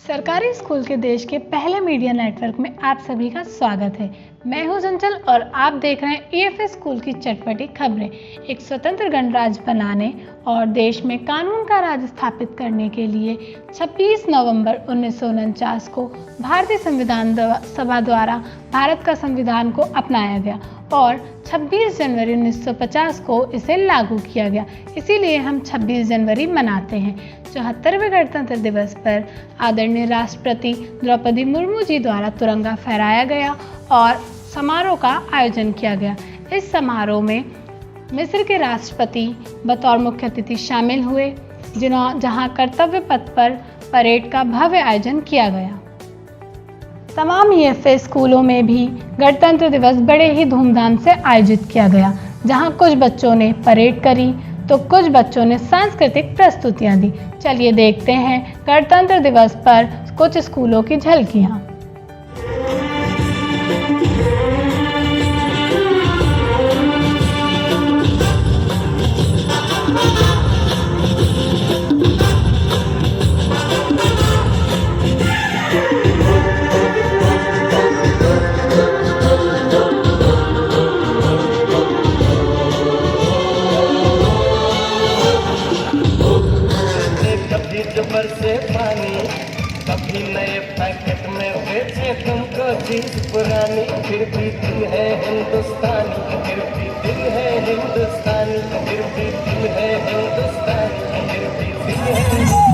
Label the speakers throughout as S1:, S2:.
S1: सरकारी स्कूल के देश के पहले मीडिया नेटवर्क में आप सभी का स्वागत है। मैं हूं चंचल और आप देख रहे हैं ईएफएस स्कूल की चटपटी खबरें। एक स्वतंत्र गणराज्य बनाने और देश में कानून का राज स्थापित करने के लिए 26 नवंबर 1949 को भारतीय संविधान सभा द्वारा भारत का संविधान को अपनाया गया और 26 जनवरी 1950 को इसे लागू किया गया। इसीलिए हम 26 जनवरी मनाते हैं। 74वें गणतंत्र दिवस पर आदरणीय राष्ट्रपति द्रौपदी मुर्मू जी द्वारा तिरंगा फहराया गया और समारोह का आयोजन किया गया। इस समारोह में मिस्र के राष्ट्रपति बतौर मुख्य अतिथि शामिल हुए, जहां कर्तव्य पथ पर परेड का भव्य आयोजन किया गया। तमाम ईएफएस स्कूलों में भी गणतंत्र दिवस बड़े ही धूमधाम से आयोजित किया गया, जहां कुछ बच्चों ने परेड करी तो कुछ बच्चों ने सांस्कृतिक प्रस्तुतियां दी। चलिए देखते हैं गणतंत्र दिवस पर कुछ स्कूलों की झलकियां।
S2: बरसे पानी, कभी नए पैकेट में बेचे तुमको चीज पुरानी, फिर भी दिल है हिंदुस्तानी, फिर भी दिल है हिंदुस्तानी, फिर भी दिल है हिंदुस्तानी, फिर भी दिल है।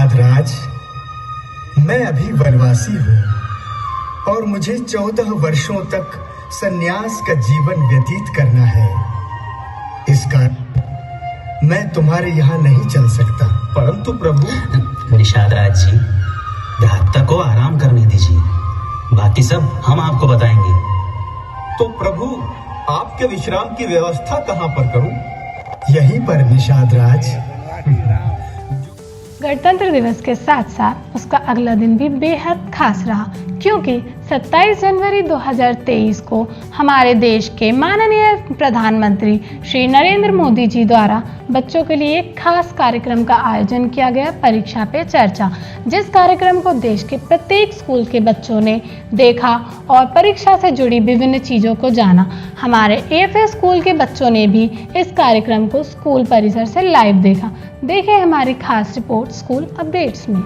S3: राज, मैं अभी वनवासी हूँ और मुझे 14 वर्षों तक सन्यास का जीवन व्यतीत करना है। इस कारण मैं तुम्हारे यहाँ नहीं चल सकता। परंतु प्रभु।
S4: निषाद राज जी, भ्राता को आराम करने दीजिए, बाकी सब हम आपको बताएंगे।
S3: तो प्रभु, आपके विश्राम की व्यवस्था कहाँ पर करूं? यहीं पर निषाद राज।
S1: गणतंत्र दिवस के साथ साथ उसका अगला दिन भी बेहद खास रहा, क्योंकि 27 जनवरी 2023 को हमारे देश के माननीय प्रधानमंत्री श्री नरेंद्र मोदी जी द्वारा बच्चों के लिए एक खास कार्यक्रम का आयोजन किया गया, परीक्षा पे चर्चा, जिस कार्यक्रम को देश के प्रत्येक स्कूल के बच्चों ने देखा और परीक्षा से जुड़ी विभिन्न चीज़ों को जाना। हमारे ईएफएस स्कूल के बच्चों ने भी इस कार्यक्रम को स्कूल परिसर से लाइव देखा। देखें हमारी खास रिपोर्ट स्कूल अपडेट्स में।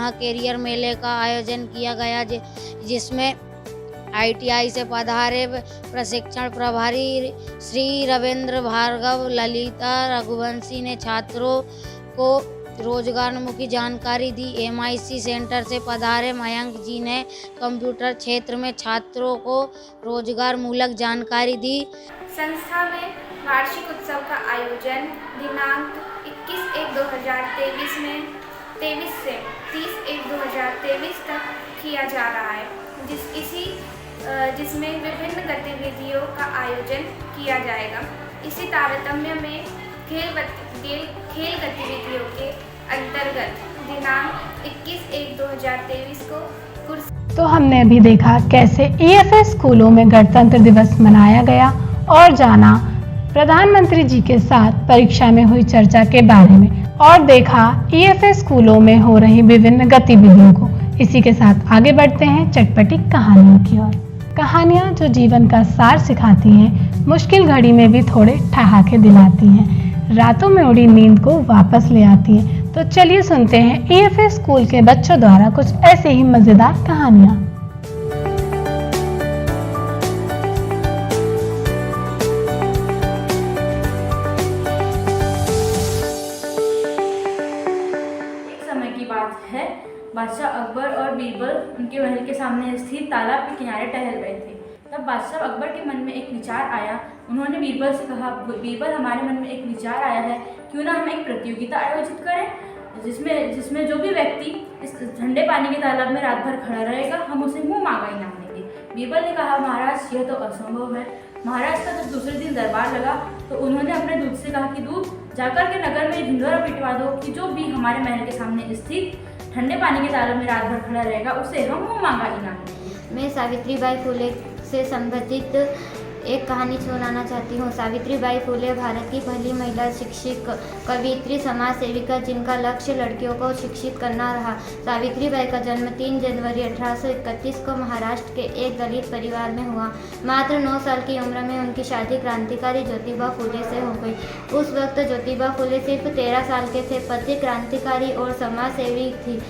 S5: यहाँ कैरियर मेले का आयोजन किया गया, जिसमें ITI से पधारे प्रशिक्षण प्रभारी श्री रविंद्र भार्गव ललिता रघुवंशी ने छात्रों को रोजगारोन्मुखी जानकारी दी। MIC सेंटर से पधारे मयंक जी ने कंप्यूटर क्षेत्र में छात्रों को रोजगार मूलक जानकारी दी।
S6: संस्था में वार्षिक उत्सव का आयोजन दिनांक 21/1/2023 में 23 से 30/1/2023 तक किया जा रहा है, जिसमें विभिन्न गतिविधियों का आयोजन किया जाएगा। इसी तारतम्य में खेल गतिविधियों के अंतर्गत दिनांक 21/1/2023 को
S1: तो हमने अभी देखा कैसे EFS स्कूलों में गणतंत्र दिवस मनाया गया और जाना प्रधानमंत्री जी के साथ परीक्षा में हुई चर्चा के बारे में और देखा EFS स्कूलों में हो रही विभिन्न गतिविधियों को। इसी के साथ आगे बढ़ते हैं चटपटी कहानियों की ओर। कहानियाँ जो जीवन का सार सिखाती हैं, मुश्किल घड़ी में भी थोड़े ठहाके दिलाती हैं, रातों में उड़ी नींद को वापस ले आती हैं। तो चलिए सुनते हैं EFS स्कूल के बच्चों द्वारा कुछ ऐसे ही मजेदार कहानियाँ।
S7: बात है, बादशाह अकबर और बीरबल उनके महल के सामने स्थित तालाब के किनारे टहल रहे थे। तब बादशाह अकबर के मन में एक विचार आया। उन्होंने बीरबल से कहा, बीरबल हमारे मन में एक विचार आया है, क्यों ना हम एक प्रतियोगिता आयोजित करें जिसमें जो भी व्यक्ति इस ठंडे पानी के तालाब में रात भर खड़ा रहेगा, हम उसे मुँह मांगा इनाम देंगे। बीरबल ने कहा, महाराज यह तो असंभव है। महाराज का जब दूसरे दिन दरबार लगा तो उन्होंने अपने दूत से कहा कि दूत, जाकर के नगर में ढिंढोरा पिटवा दो कि जो भी हमारे महल के सामने स्थित ठंडे पानी के तालाब में रात भर खड़ा रहेगा उसे हम मुँह मांगा इनाम देंगे।
S5: मैं सावित्रीबाई फुले से संबंधित एक कहानी सुनाना चाहती हूँ। सावित्रीबाई फुले भारत की पहली महिला शिक्षक, कवियत्री, समाज सेविका जिनका लक्ष्य लड़कियों को शिक्षित करना रहा। सावित्रीबाई का जन्म 3 जनवरी 1831 को महाराष्ट्र के एक दलित परिवार में हुआ। मात्र 9 साल की उम्र में उनकी शादी क्रांतिकारी ज्योतिबा फुले से हो गई। उस वक्त ज्योतिबा फुले सिर्फ 13 साल के थे। पति क्रांतिकारी और समाज सेवी थी,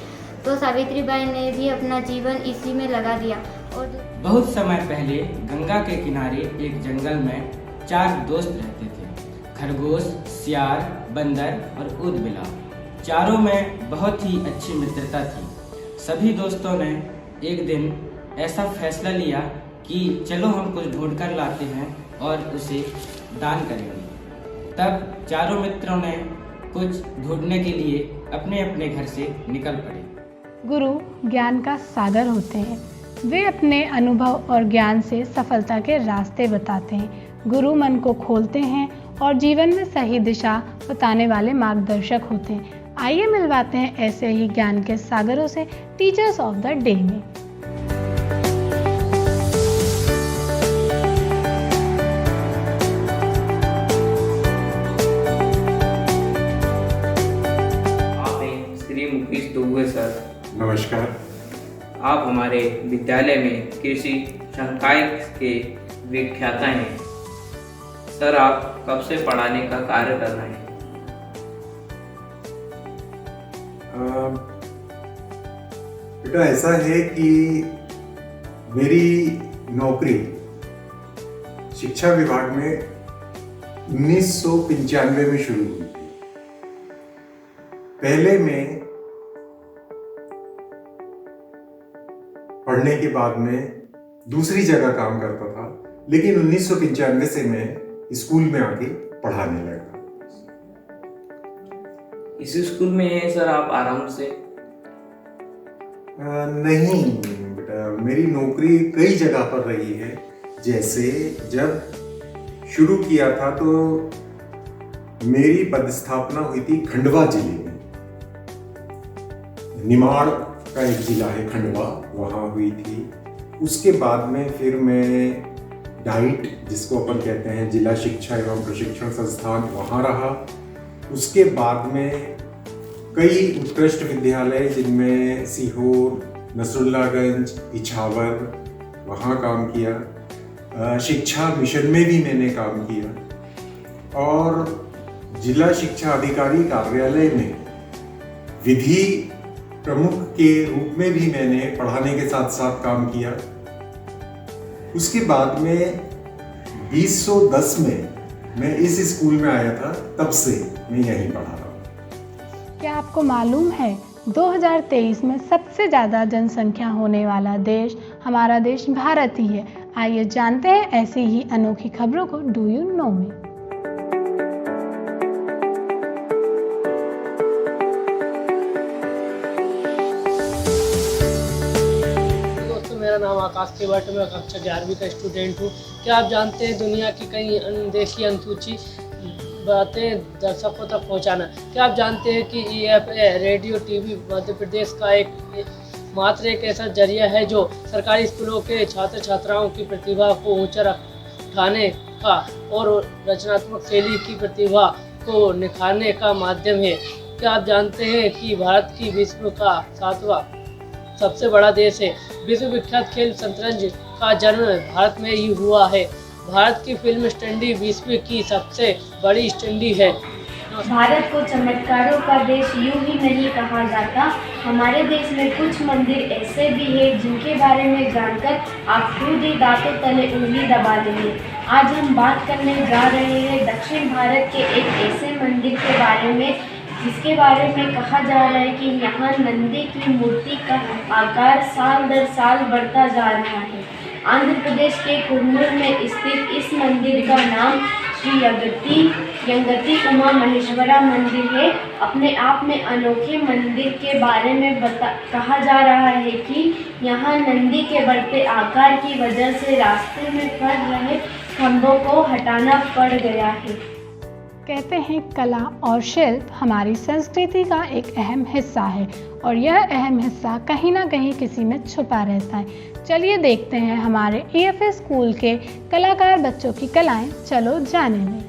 S5: तो सावित्रीबाई ने भी अपना जीवन इसी में लगा दिया। और
S8: बहुत समय पहले गंगा के किनारे एक जंगल में 4 दोस्त रहते थे, खरगोश, सियार, बंदर और ऊदबिला। चारों में बहुत ही अच्छी मित्रता थी। सभी दोस्तों ने एक दिन ऐसा फैसला लिया कि चलो हम कुछ ढूंढ कर लाते हैं और उसे दान करेंगे। तब चारों मित्रों ने कुछ ढूंढने के लिए अपने अपने घर से निकल पड़े।
S1: गुरु ज्ञान का सागर होते हैं। वे अपने अनुभव और ज्ञान से सफलता के रास्ते बताते हैं। गुरु मन को खोलते हैं और जीवन में सही दिशा बताने वाले मार्गदर्शक होते हैं। आइए मिलवाते हैं ऐसे ही ज्ञान के सागरों से टीचर्स ऑफ द डे में।
S9: आप हैं श्री मुकेश दुबे सर।
S10: नमस्कार।
S9: आप हमारे विद्यालय में कृषि संकाय के व्याख्याता हैं। सर, आप कब से पढ़ाने का कार्य कर रहे हैं?
S10: बेटा, ऐसा है कि मेरी नौकरी शिक्षा विभाग में 1995 में शुरू हुई थी। पहले मैं पढ़ने के बाद में दूसरी जगह काम करता था, लेकिन 1995 से मैं स्कूल में आके पढ़ाने लगा।
S9: इस स्कूल में है सर आप आराम से?
S10: नहीं बेटा, मेरी नौकरी कई जगह पर रही है। जैसे जब शुरू किया था तो मेरी पदस्थापना हुई थी खंडवा जिले में। निमाड़ का एक जिला है खंडवा, वहाँ हुई थी। उसके बाद में फिर मैं डाइट, जिसको अपन कहते हैं जिला शिक्षा एवं प्रशिक्षण संस्थान, वहाँ रहा। उसके बाद में कई उत्कृष्ट विद्यालय जिनमें सीहोर, नसरुल्लागंज, इछावर, वहाँ काम किया। शिक्षा मिशन में भी मैंने काम किया और जिला शिक्षा अधिकारी कार्यालय में विधि प्रमुख के रूप में भी मैंने पढ़ाने के साथ साथ काम किया। उसके बाद में 2010 में मैं इस स्कूल में आया था, तब से मैं यहीं पढ़ा रहा हूँ।
S1: क्या आपको मालूम है 2023 में सबसे ज़्यादा जनसंख्या होने वाला देश हमारा देश भारत ही है। आइए जानते हैं ऐसी ही अनोखी खबरों को डू यू नो में।
S11: दोस्तों, मेरा नाम आकाश तिवारी, मैं कक्षा 11वीं का स्टूडेंट हूँ। क्या आप जानते हैं दुनिया की कई अनदेखी अनसूची बातें दर्शकों तक पहुंचाना। क्या आप जानते हैं कि EFA radio TV Madhya Pradesh का मात्र एक ऐसा जरिया है जो सरकारी स्कूलों के छात्र छात्राओं की प्रतिभा को ऊंचा उठाने का और रचनात्मक शैली की प्रतिभा को निखारने का माध्यम है। क्या आप जानते हैं कि भारत की विश्व का 7वां सबसे बड़ा देश है। विश्व विख्यात खेल शतरंज का जन्म भारत में ही हुआ है। भारत की फिल्म स्टडी विश्व की सबसे बड़ी स्टडी है।
S12: भारत को चमत्कारों का देश यूं ही नहीं कहा जाता। हमारे देश में कुछ मंदिर ऐसे भी हैं जिनके बारे में जानकर आप खुद ही दांतों तले उंगली दबा लेंगे। आज हम बात करने जा रहे हैं दक्षिण भारत के एक ऐसे मंदिर के बारे में जिसके बारे में कहा जा रहा है कि यहाँ नंदी की मूर्ति का आकार साल दर साल बढ़ता जा रहा है। आंध्र प्रदेश के कुर्नूल में स्थित इस मंदिर का नाम श्री यंगति उमा महेश्वरा मंदिर है। अपने आप में अनोखे मंदिर के बारे में कहा जा रहा है कि यहाँ नंदी के बढ़ते आकार की वजह से रास्ते में पड़ रहे खंभों को हटाना पड़ गया है।
S1: कहते हैं कला और शिल्प हमारी संस्कृति का एक अहम हिस्सा है और यह अहम हिस्सा कहीं ना कहीं किसी में छुपा रहता है। चलिए देखते हैं हमारे EFA स्कूल के कलाकार बच्चों की कलाएं। चलो जाने में।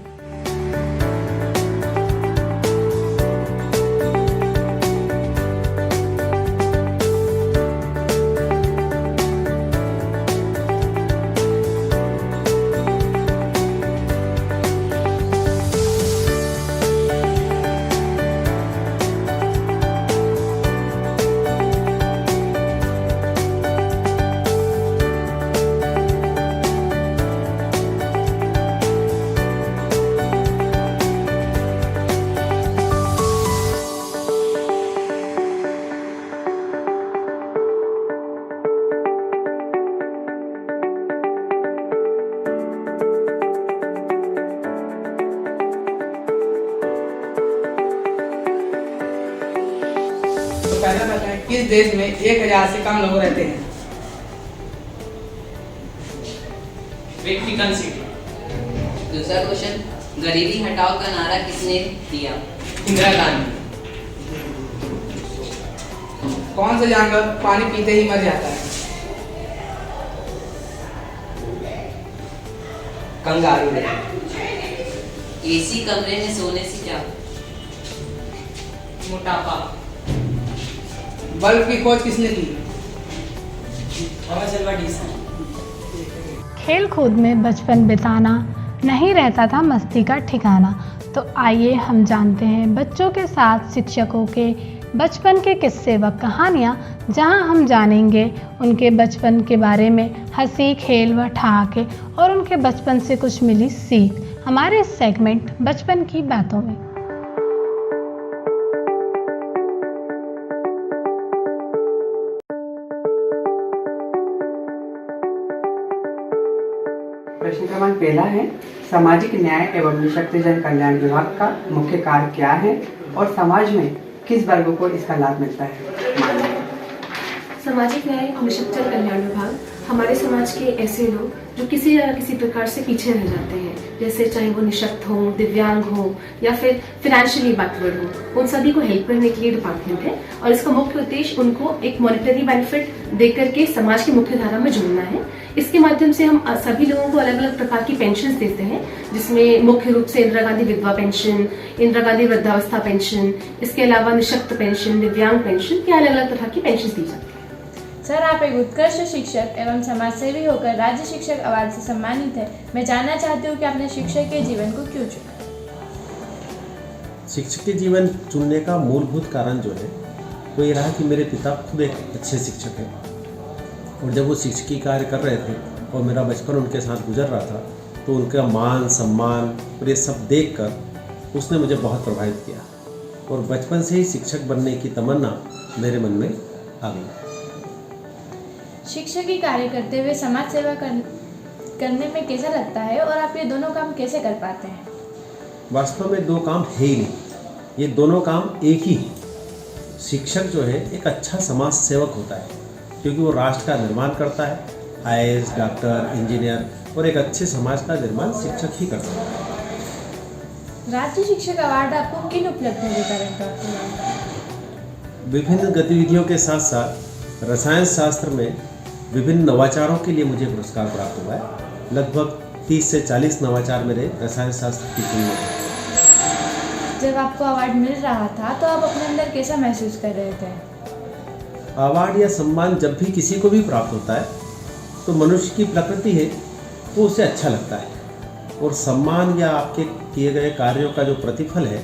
S13: पहला बताएं किस देश में 1000 से कम लोग रहते हैं? Vatican city.
S14: दूसरा क्वेश्चन, गरीबी हटाओ का नारा किसने दिया?
S13: इंदिरा गांधी। कौन सा जानवर पानी पीते ही मर जाता है? कंगारू।
S14: AC कमरे में सोने से क्या?
S13: मोटापा। बल्ब की खोज किसने की?
S1: खेल कूद में बचपन बिताना नहीं रहता था मस्ती का ठिकाना। तो आइए हम जानते हैं बच्चों के साथ शिक्षकों के बचपन के किस्से व कहानियाँ, जहां हम जानेंगे उनके बचपन के बारे में, हंसी खेल व ठहाके और उनके बचपन से कुछ मिली सीख हमारे इस सेगमेंट बचपन की बातों में।
S15: प्रश्न क्रमांक पहला है, सामाजिक न्याय एवं निःशक्तजन कल्याण विभाग का मुख्य कार्य क्या है और समाज में किस वर्ग को इसका लाभ मिलता है?
S16: सामाजिक न्याय एवं निःशक्तजन कल्याण विभाग हमारे समाज के ऐसे लोग जो किसी या किसी प्रकार से पीछे रह जाते हैं, जैसे चाहे वो निःशक्त हो, दिव्यांग हो या फिर फाइनेंशियली बैकवर्ड हो, उन सभी को हेल्प करने के लिए डिपार्टमेंट है। और इसका मुख्य उद्देश्य उनको एक मॉनेटरी बेनिफिट देकर के समाज की मुख्य धारा में जोड़ना है। इसके माध्यम से हम सभी लोगों को अलग अलग प्रकार की पेंशन देते हैं, जिसमें मुख्य रूप से इंदिरा गांधी विधवा पेंशन, इंदिरा गांधी वृद्धावस्था पेंशन, इसके अलावा निःशक्त पेंशन, दिव्यांग पेंशन के अलग अलग तरह की पेंशन दी जाती है।
S7: सर, आप एक उत्कृष्ट शिक्षक एवं समाजसेवी होकर राज्य शिक्षक अवार्ड से सम्मानित है। मैं जानना चाहती हूँ कि आपने शिक्षक के जीवन को क्यों चुना?
S17: शिक्षक के जीवन चुनने का मूलभूत कारण जो है वो ये रहा कि मेरे पिता खुद एक अच्छे शिक्षक हैं, और जब वो शिक्षकी कार्य कर रहे थे और मेरा बचपन उनके साथ गुजर रहा था, तो उनका मान सम्मान और ये सब देखकर उसने मुझे बहुत प्रभावित किया, और बचपन से ही शिक्षक बनने की तमन्ना मेरे मन में आ गई।
S7: शिक्षक की कार्य करते हुए समाज सेवा करने में कैसा लगता है, और आप ये दोनों काम कैसे कर पाते हैं?
S17: वास्तव में दो काम है ही नहीं, ये दोनों काम एक ही है। शिक्षक जो है एक अच्छा समाज सेवक होता है, क्योंकि वो राष्ट्र का निर्माण करता है। IAS, डॉक्टर, इंजीनियर और एक अच्छे समाज का निर्माण शिक्षक ही कर सकता है।
S7: राज्य शिक्षक अवार्ड आपको किन उपलब्धियों के कारण प्राप्त हुआ?
S17: विभिन्न गतिविधियों के साथ साथ रसायन शास्त्र में विभिन्न नवाचारों के लिए मुझे पुरस्कार प्राप्त हुआ है। लगभग 30 से 40 नवाचार मेरे रसायन शास्त्र की टीम में हैं।
S7: जब आपको अवार्ड मिल रहा था तो आप अपने अंदर कैसा महसूस कर रहे थे?
S17: अवार्ड या सम्मान जब भी किसी को भी प्राप्त होता है तो मनुष्य की प्रकृति है तो उसे अच्छा लगता है, और सम्मान या आपके किए गए कार्यों का जो प्रतिफल है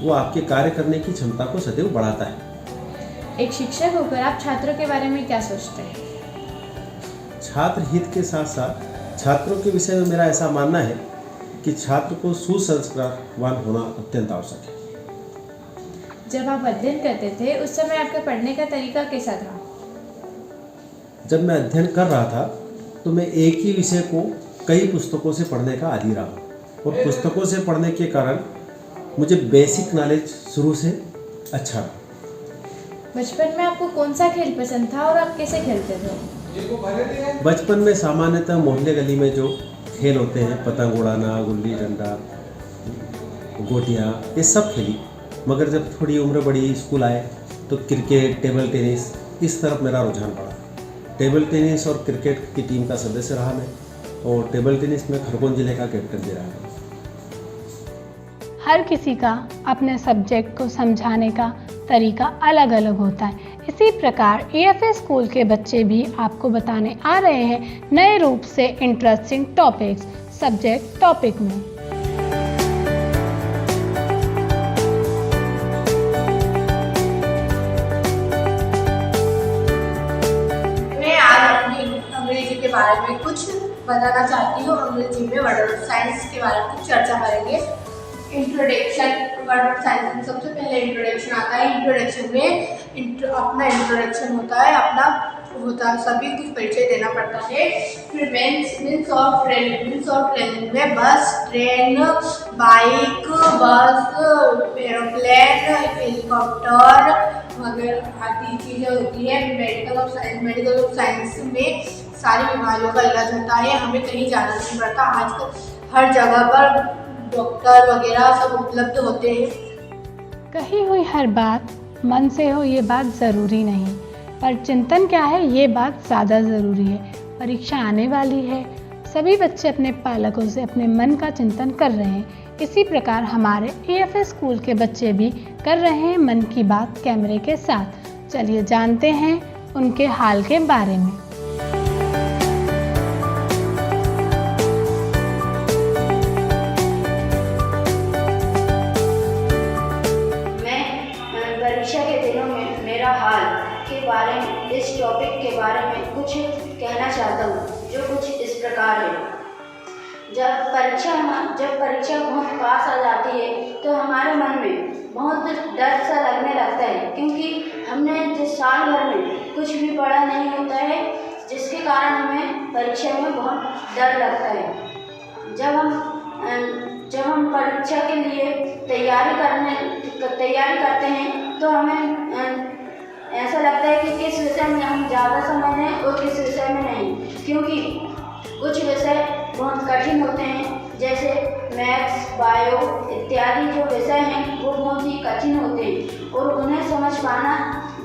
S17: वो आपके कार्य करने की क्षमता को सदैव बढ़ाता है।
S7: एक शिक्षक होकर आप छात्रों के बारे में क्या सोचते हैं?
S17: छात्र हित के साथ साथ छात्रों के विषय में मेरा ऐसा मानना है कि छात्र को सुसंस्कारवान होना अत्यंत आवश्यक है।
S7: जब आप अध्ययन करते थे उस समय आपके पढ़ने का तरीका कैसा था?
S17: जब मैं अध्ययन कर रहा था तो मैं एक ही विषय को कई पुस्तकों से पढ़ने का आदी रहा, और पुस्तकों से पढ़ने के कारण मुझे बेसिक नॉलेज शुरू से अच्छा रहा।
S7: बचपन में आपको कौन सा खेल पसंद था और आप कैसे खेलते थे?
S17: बचपन में सामान्यतः मोहल्ले गली में जो खेल होते हैं, पतंग उड़ाना, गुल्ली डंडा, गोटियाँ, ये सब खेली। मगर जब थोड़ी उम्र बढ़ी, स्कूल आए तो क्रिकेट, टेबल टेनिस, इस तरफ मेरा रुझान बढ़ा। टेबल टेनिस और क्रिकेट की टीम का सदस्य रहा मैं, और टेबल टेनिस में खरगोन जिले का कैप्टन भी रहा।
S1: हर किसी का अपने सब्जेक्ट को समझाने का तरीका अलग अलग होता है। इसी प्रकार EFA स्कूल के बच्चे भी आपको बताने आ रहे हैं नए रूप से इंटरेस्टिंग टॉपिक्स सब्जेक्ट टॉपिक में।
S18: मैं आज अपनी अंग्रेजी के बारे में कुछ बताना चाहती हूँ। अंग्रेजी में वर्ड ऑफ साइंस के बारे में कुछ चर्चा करेंगे। इंट्रोडक्शन, वर्ड ऑफ साइंस में सबसे पहले इंट्रोडक्शन आता है। इंट्रोडक्शन में अपना इंट्रोडक्शन होता है, सभी कुछ परिचय देना पड़ता है। फिर मीन्स ऑफ ट्रेवलिंग में बस, ट्रेन, बाइक, बस, एरोप्लेन, हेलीकॉप्टर वगैरह आदि चीज़ें होती है। मेडिकल ऑफ साइंस में सारी बीमारियों का इलाज होता है। हमें कहीं जाना नहीं पड़ता, आजकल हर जगह पर डॉक्टर वगैरह सब उपलब्ध होते हैं।
S1: कही हुई हर बात मन से हो ये बात ज़रूरी नहीं, पर चिंतन क्या है ये बात ज़्यादा ज़रूरी है। परीक्षा आने वाली है, सभी बच्चे अपने पालकों से अपने मन का चिंतन कर रहे हैं। इसी प्रकार हमारे EFA स्कूल के बच्चे भी कर रहे हैं मन की बात कैमरे के साथ। चलिए जानते हैं उनके हाल के बारे में।
S12: परीक्षा के दिनों में मेरा हाल के बारे में, इस टॉपिक के बारे में कुछ कहना चाहता हूँ, जो कुछ इस प्रकार है। जब परीक्षा बहुत पास आ जाती है तो हमारे मन में बहुत डर सा लगने लगता है, क्योंकि हमने जिस साल भर में कुछ भी पढ़ा नहीं होता है, जिसके कारण हमें परीक्षा में बहुत डर लगता है। जब हम परीक्षा के लिए तैयारी करते हैं तो हमें ऐसा लगता है कि किस विषय में हम ज़्यादा समय दें और किस विषय में नहीं, क्योंकि कुछ विषय बहुत कठिन होते हैं, जैसे मैथ्स, बायो इत्यादि जो विषय हैं वो बहुत ही कठिन होते हैं और उन्हें समझ पाना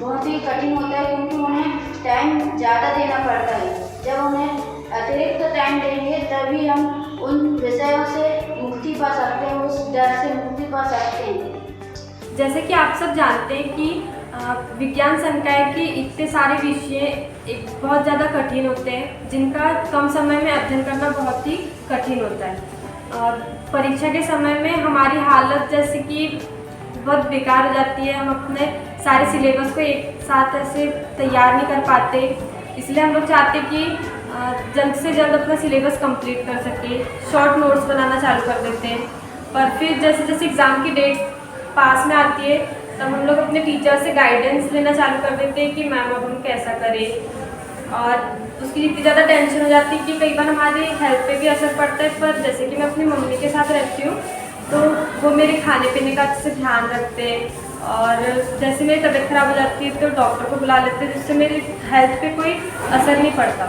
S12: बहुत ही कठिन होता है, क्योंकि उन्हें टाइम ज़्यादा देना पड़ता है। जब उन्हें अतिरिक्त टाइम देंगे तभी हम उन विषयों से मुक्ति पा सकते हैं, उस डर से मुक्ति पा सकते हैं।
S7: जैसे कि आप सब जानते हैं कि विज्ञान संकाय के इतने सारे विषय बहुत ज़्यादा कठिन होते हैं, जिनका कम समय में अध्ययन करना बहुत ही कठिन होता है। और परीक्षा के समय में हमारी हालत जैसे कि बहुत बेकार हो जाती है। हम अपने सारे सिलेबस को एक साथ ऐसे तैयार नहीं कर पाते, इसलिए हम लोग चाहते कि जल्द से जल्द अपना सिलेबस कंप्लीट कर सके। शॉर्ट नोट्स बनाना चालू कर देते हैं, पर फिर जैसे जैसे एग्ज़ाम की डेट पास में आती है तब हम लोग अपने टीचर से गाइडेंस लेना चालू कर देते हैं कि मैम अब हम कैसा करें। और उसकी इतनी ज़्यादा टेंशन हो जाती है कि कई बार हमारी हेल्थ पे भी असर पड़ता है। पर जैसे कि मैं अपनी मम्मी के साथ रहती हूँ तो वो मेरे खाने पीने का अच्छे से ध्यान रखते हैं, और जैसे मेरी तबीयत ख़राब हो जाती है तो डॉक्टर को बुला लेते हैं, जिससे मेरी हेल्थ पे कोई असर नहीं पड़ता।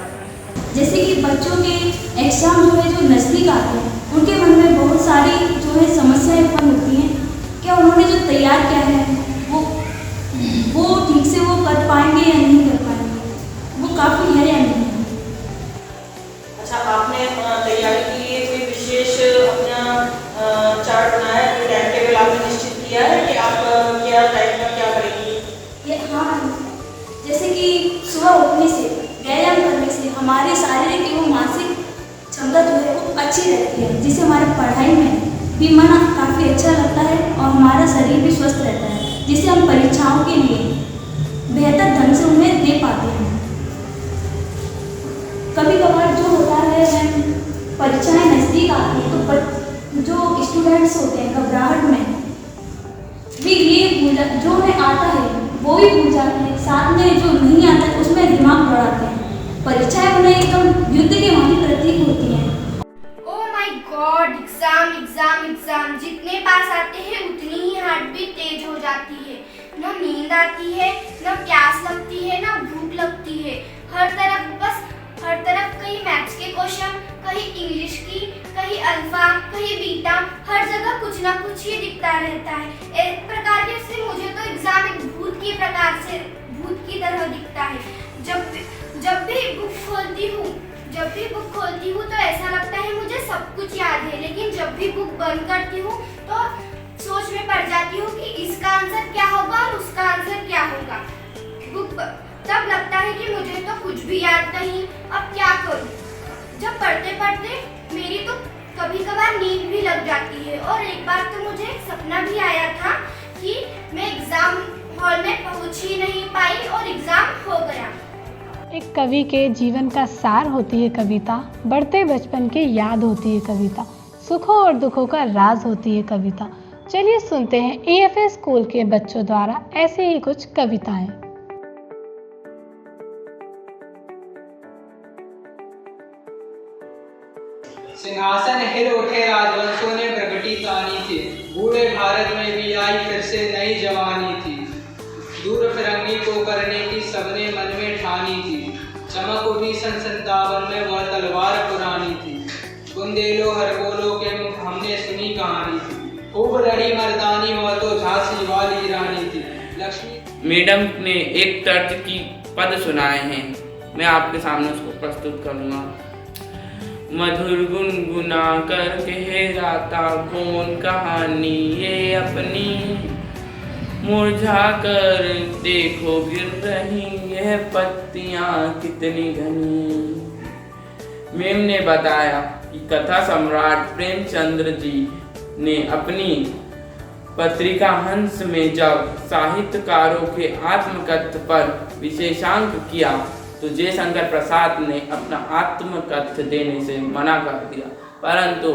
S19: जैसे कि बच्चों के एग्ज़ाम जो है जो नज़दीक आते हैं, उनके मन में बहुत सारी जो है समस्याएं उत्पन्न होती हैं। क्या उन्होंने जो तैयार किया है वो ठीक से वो कर पाएंगे या नहीं कर पाएंगे, वो काफ़ी है या नहीं।
S20: अच्छा, आपने तैयारी के लिए कोई विशेष अपना चार्ट बनाया है, कोई टाइम टेबल आपने निश्चित किया है कि आप क्या टाइम में क्या करेंगी?
S19: हाँ, जैसे कि सुबह उठने से, व्यायाम करने से हमारी शारीरिक एवं मानसिक क्षमता जो है वो अच्छी रहती है, जिससे हमारे पढ़ाई में भी मन काफ़ी अच्छा लगता है और हमारा शरीर भी स्वस्थ रहता है, जिससे हम परीक्षाओं के लिए बेहतर ढंग से उन्हें दे पाते हैं। कभी कभार जो होता है परीक्षाएं नज़दीक आती हैं तो जो स्टूडेंट्स होते हैं घबराहट में भी ये जो उन्हें आता है वो भी भूल जाते हैं, साथ में जो नहीं आता है उसमें दिमाग बढ़ाते हैं। परीक्षाएं उन्हें एकदम युद्ध के मानी प्रतीक होती हैं।
S6: Oh my God, exam exam exam, जितने पास आते हैं उतनी ही हार्ट बीट तेज हो जाती है। न नींद आती है, न प्यास लगती है, न भूख लगती है। हर तरफ कहीं मैथ्स के क्वेश्चन, कहीं इंग्लिश की, कहीं अल्फा, कहीं बीटा, हर जगह कुछ ना कुछ ही दिखता रहता है। एक प्रकार से मुझे तो एग्जाम एक भूत की तरह दिखता है। जब भी बुक खोलती हूँ तो ऐसा लगता है मुझे सब कुछ याद है, लेकिन जब भी बुक बंद करती हूँ तो सोच में पड़ जाती हूँ कि इसका आंसर क्या होगा और उसका आंसर क्या होगा। तब लगता है कि मुझे तो कुछ भी याद नहीं, अब क्या करूँ। जब पढ़ते पढ़ते मेरी तो कभी कभार नींद भी लग जाती है, और एक बार तो मुझे एक सपना भी आया था कि मैं एग्जाम हॉल में पहुँच ही नहीं पाई और एग्जाम हो गया।
S1: एक कवि के जीवन का सार होती है कविता, बढ़ते बचपन की याद होती है कविता, सुखों और दुखों का राज होती है कविता। चलिए सुनते हैं EFA स्कूल के बच्चों द्वारा ऐसे ही कुछ कविताएं।
S21: सिंहासन हिल उठे, राजवंशों ने प्रगति तानी थी, बूढ़े भारत में भी आई फिर से नई जवानी थी। दूर फिरंगी को करने की सबने मन में ठानी थी, चमक उठी सन 57 में वह तलवार पुरानी थी। बुंदेलो हरबोलो के मुख हमने सुनी कहानी थी, खूब लड़ी मर्दानी वह तो झांसी वाली रानी थी। लक्ष्मी
S9: मैडम ने एक तर्ज की पद सुनाए हैं, मैं आपके सामने उसको प्रस्तुत करूँगा। मधुर गुनगुना कर कहराता कौन कहानी ये अपनी, मुरझा कर देखो गिर रही यह पत्तियां कितनी घनी। मैम ने बताया कि कथा सम्राट प्रेमचंद्र जी ने अपनी पत्रिका हंस में जब साहित्यकारों के आत्मकथन पर विशेषांक किया तो जयशंकर प्रसाद ने अपना आत्मकथन देने से मना कर दिया, परंतु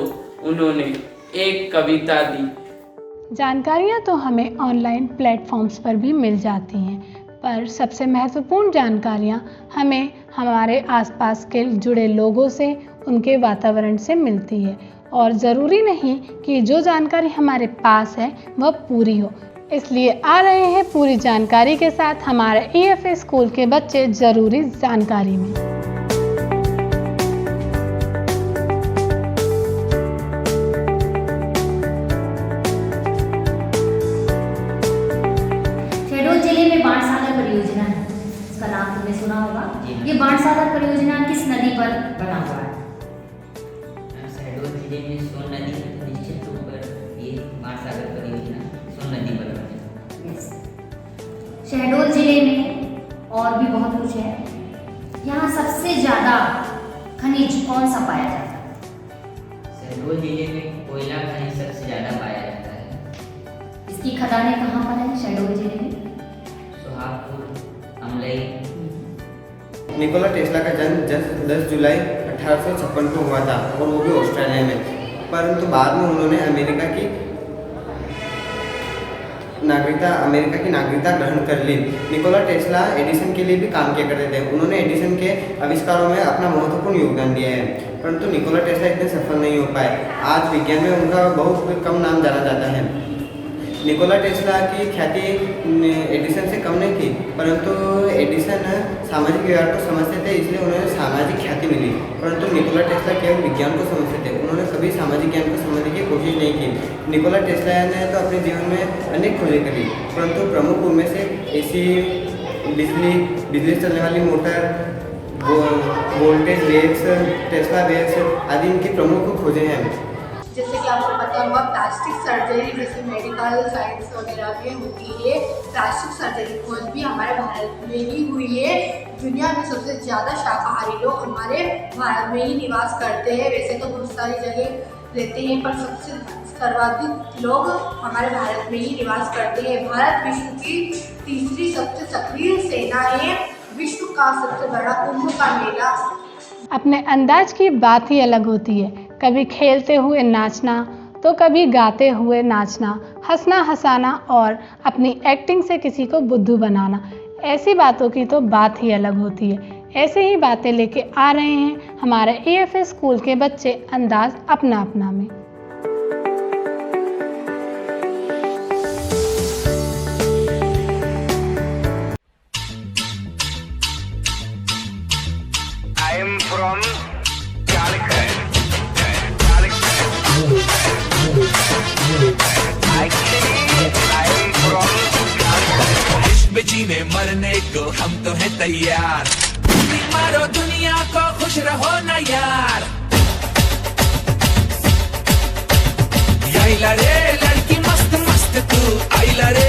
S9: उन्होंने एक कविता दी।
S1: जानकारियाँ तो हमें ऑनलाइन प्लेटफॉर्म्स पर भी मिल जाती हैं, पर सबसे महत्वपूर्ण जानकारियाँ हमें हमारे आसपास के जुड़े लोगों से, उनके वातावरण से मिलती है। और ज़रूरी नहीं कि जो जानकारी हमारे पास है वह पूरी हो, इसलिए आ रहे हैं पूरी जानकारी के साथ हमारे EFA स्कूल के बच्चे ज़रूरी जानकारी में।
S22: शहडोल जिले में बाणसागर परियोजना है, इसका नाम तुमने सुना होगा। ये बाणसागर परियोजना किस नदी पर बना हुआ है?
S14: शहडोल जिले में सोन नदी निश्चित रूप पर ये बाणसागर परियोजना सोन नदी पर बनी।
S22: शहडोल जिले में और भी बहुत कुछ है। यहाँ सबसे ज़्यादा खनिज कौन सा पाया जाता है?
S14: शहडोल जिले में कोयला खनिज सबसे ज़्यादा पाया जाता है।
S22: इस इसकी खदानें कहाँ पर हैं शहडोल जिले में?
S14: सुहागपुर, अमलई।
S2: निकोला टेस्ला का जन्म 10 जुलाई 1856 को हुआ था और वो भी ऑस्ट्रेलिया में, परंतु बाद में उन्होंने अमेरिका की नागरिकता ग्रहण कर ली। निकोला टेस्ला एडिसन के लिए भी काम किया करते थे। उन्होंने एडिसन के आविष्कारों में अपना महत्वपूर्ण योगदान दिया है, परंतु निकोला टेस्ला इतने सफल नहीं हो पाए। आज विज्ञान में उनका बहुत कम नाम जाना जाता है। निकोला टेस्ला की ख्याति एडिसन से कम नहीं थी, परंतु एडिसन सामाजिक व्यवहार को समझते थे, इसलिए उन्हें सामाजिक ख्याति मिली। परंतु निकोला टेस्ला केवल विज्ञान को समझते थे, उन्होंने कभी सामाजिक ज्ञान को समझने की कोशिश नहीं की। निकोला टेस्ला ने तो अपने जीवन में अनेक खोजें करी, परंतु प्रमुख उनमें से एसी, बिजली चलने वाली motor, voltage waves, Tesla waves आदि इनकी प्रमुख खोजें हैं।
S18: जैसे कि आपको पता होगा प्लास्टिक सर्जरी जैसे मेडिकल साइंस वगैरह में होती है। प्लास्टिक सर्जरी खोज भी हमारे भारत में ही हुई है। दुनिया में सबसे ज़्यादा शाकाहारी लोग हमारे भारत में ही निवास करते हैं। वैसे तो बहुत सारी जगह रहते हैं, पर सबसे सर्वाधिक लोग हमारे भारत में ही निवास करते हैं। भारत विश्व की तीसरी सबसे सक्रिय सेना है। विश्व का सबसे बड़ा कुंभ का मेला।
S1: अपने अंदाज की बात ही अलग होती है। कभी खेलते हुए नाचना तो कभी गाते हुए नाचना, हंसना हंसाना और अपनी एक्टिंग से किसी को बुद्धू बनाना, ऐसी बातों की तो बात ही अलग होती है। ऐसे ही बातें लेके आ रहे हैं हमारे EFS स्कूल के बच्चे अंदाज अपना अपना में।
S4: जीने मरने को हम तो हैं तैयार, मारो दुनिया को खुश रहो ना यार। आइला रे लड़की मस्त मस्त तू आइला रे,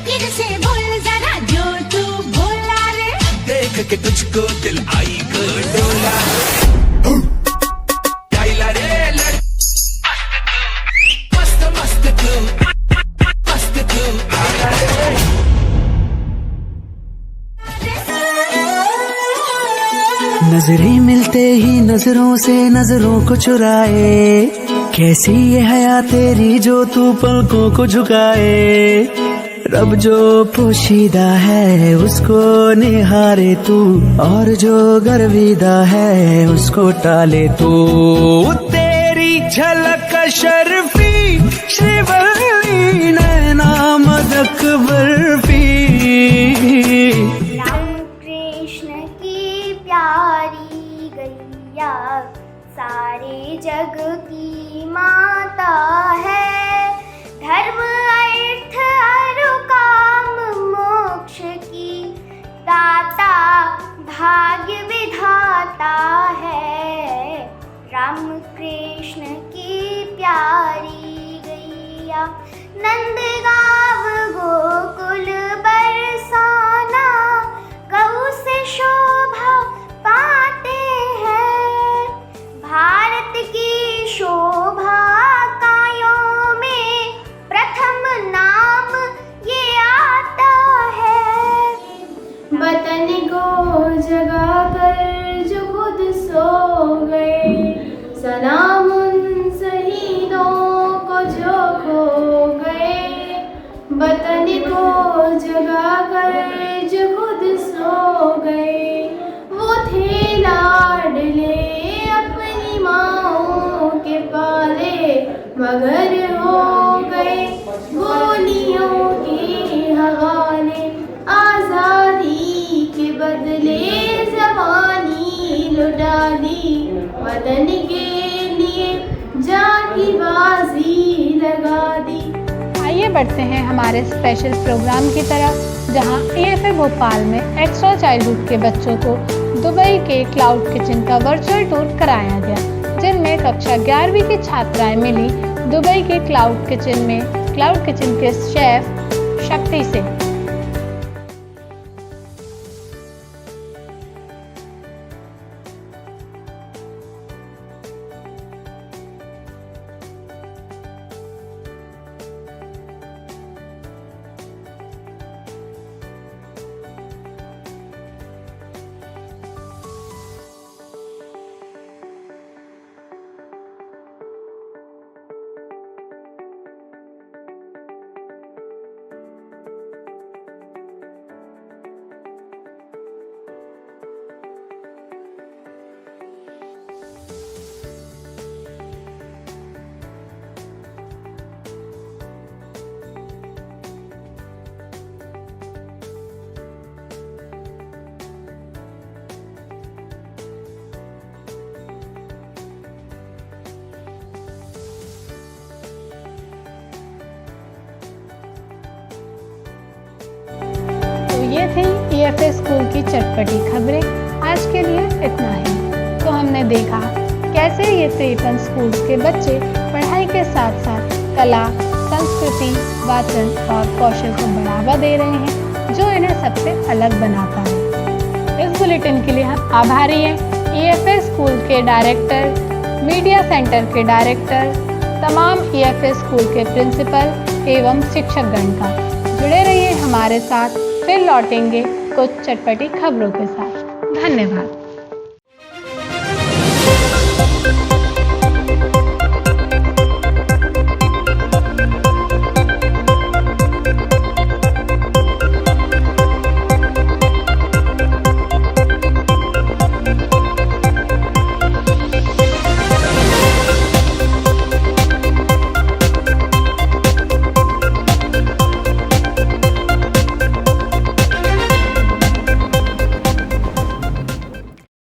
S4: फिर से बोल जरा जो तू बोला रे, देख के तुझको दिल आई को डोला। आइला रे मस्त मस्त तू मस्त तू आइला रे।
S23: नजरें मिलते ही नजरों से नजरों को चुराए, कैसी ये हया तेरी जो तू पलकों को झुकाए। रब जो पोशीदा है उसको निहारे तू, और जो गर्विदा है उसको टाले तू। तेरी झलक शर्फी श्रीवल्ली नैना मदक बर्फी,
S6: सारे जग की माता है, धर्म अर्थ और काम मोक्ष की दाता, भाग्य विधाता है। राम कृष्ण की प्यारी गैया, नंदगांव गोकुल बरसाना, गौ से शोभा पाते हैं। भारत की शोभा कायों में प्रथम नाम ये आता है। वतन को जगा कर जो खुद सो गए, सलाम उन शहीदों को जो खो गए। वतन को जगा कर जो खुद सो गए, वो थे लाडले अपनी माओ के पाले, मगर हो गए गोलियों के हवाले। आजादी के बदले जवानी लुटा दी, वतन के लिए जान की बाजी लगा दी।
S1: आइए बढ़ते हैं हमारे स्पेशल प्रोग्राम की तरफ, जहां EFA भोपाल में एक्स्ट्रा चाइल्डहुड के बच्चों को दुबई के क्लाउड किचन का वर्चुअल टूर कराया गया, जिनमें कक्षा 11वीं की छात्राएं मिली दुबई के क्लाउड किचन के शेफ शक्ति से। ये थी EFA स्कूल की चटपटी खबरें। आज के लिए इतना ही। तो हमने देखा कैसे ये 53 स्कूल के बच्चे पढ़ाई के साथ साथ कला, संस्कृति, वाचन और कौशल को बढ़ावा दे रहे हैं, जो इन्हें सबसे अलग बनाता है। इस बुलेटिन के लिए हम आभारी हैं EFA स्कूल के डायरेक्टर, मीडिया सेंटर के डायरेक्टर, तमाम EFA स्कूल के प्रिंसिपल एवं शिक्षकगण का। जुड़े रहिए हमारे साथ, फिर लौटेंगे कुछ चटपटी खबरों के साथ। धन्यवाद।